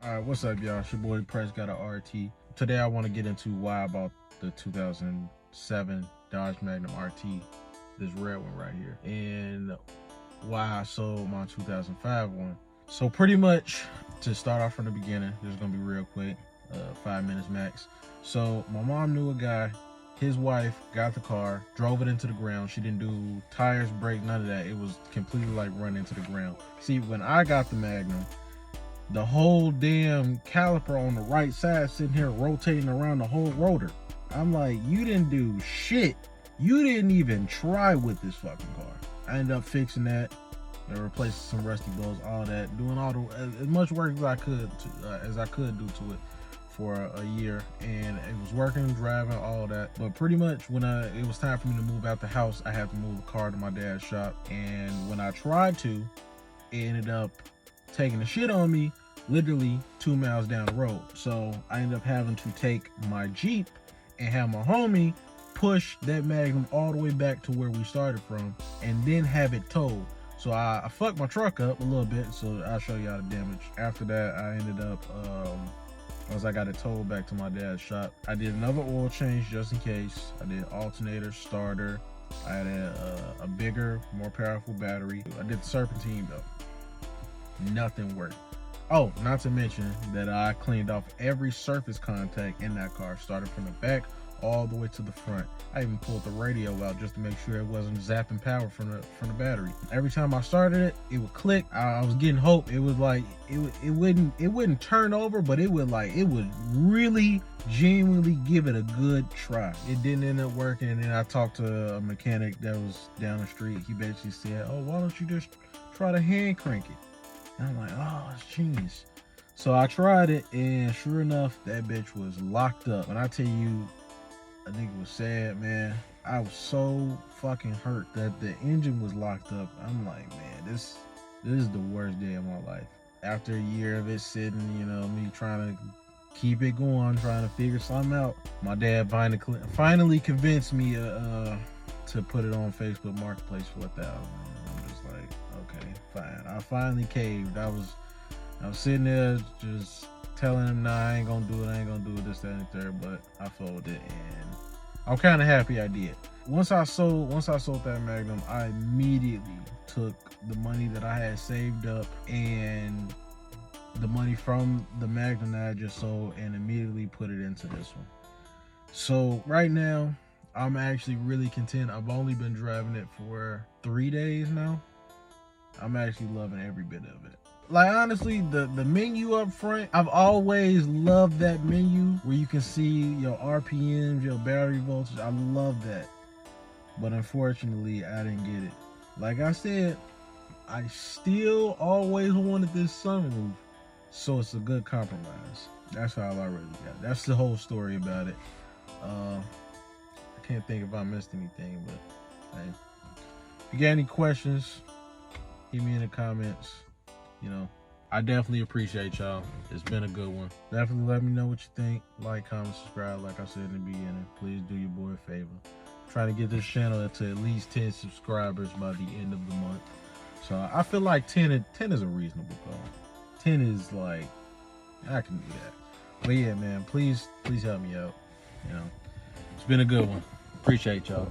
Alright, what's up, y'all? It's your boy Press got a RT. Today I want to get into why I bought the 2007 Dodge Magnum RT, this red one right here, and why I sold my 2005 one. So pretty much, to start off from the beginning, this is going to be real quick, 5 minutes max. So my mom knew a guy, his wife got the car, drove it into the ground. She didn't do tires, brake, none of that. It was completely like run into the ground. See, when I got the Magnum, the whole damn caliper on the right side sitting here rotating around the whole rotor. I'm like, you didn't do shit. You didn't even try with this fucking car. I ended up fixing that and replacing some rusty bolts, all that, doing all the as much work as I could do to it for a year, and it was working, driving, all that. But pretty much when it was time for me to move out the house, I had to move the car to my dad's shop, and when I tried to, it ended up taking the shit on me literally 2 miles down the road. So I ended up having to take my Jeep and have my homie push that Magnum all the way back to where we started from and then have it towed. So I fucked my truck up a little bit, so I'll show y'all the damage. After that, I ended up once I got it towed back to my dad's shop, I did another oil change just in case. I did alternator, starter. I had a bigger, more powerful battery. I did the serpentine though. Nothing worked. Oh, not to mention that I cleaned off every surface contact in that car, starting from the back all the way to the front. I even pulled the radio out just to make sure it wasn't zapping power from the battery. Every time I started it, it would click. I was getting hope. It was like it wouldn't turn over, but it would really genuinely give it a good try. It didn't end up working, and then I talked to a mechanic that was down the street. He basically said, "Oh, why don't you just try to hand crank it?" And I'm like, oh, it's genius. So I tried it, and sure enough, that bitch was locked up. When I tell you, I think it was sad, man. I was so fucking hurt that the engine was locked up. I'm like, man, this is the worst day of my life. After a year of it sitting, you know, me trying to keep it going, trying to figure something out, my dad finally convinced me to put it on Facebook Marketplace for $1,000. I'm just like, okay, fine. I finally caved. I was sitting there just telling him, nah, I ain't gonna do it, this, that, and the third, but I folded it, and I'm kind of happy I did. Once I sold that Magnum, I immediately took the money that I had saved up and the money from the Magnum that I just sold and immediately put it into this one. So right now, I'm actually really content. I've only been driving it for 3 days now. I'm actually loving every bit of it. Like, honestly, the menu up front, I've always loved that menu where you can see your RPMs, your battery voltage. I love that. But unfortunately, I didn't get it. Like I said, I still always wanted this sunroof. So it's a good compromise. That's all I really got. That's the whole story about it. I can't think if I missed anything, but hey, if you got any questions, hit me in the comments. You know, I definitely appreciate y'all. It's been a good one. Definitely let me know what you think. Like, comment, subscribe, like I said in the beginning. Please do your boy a favor. I'm trying to get this channel to at least 10 subscribers by the end of the month. So I feel like 10 is a reasonable goal. 10 is like, I can do that. But yeah, man, please help me out. You know, it's been a good one. Appreciate y'all.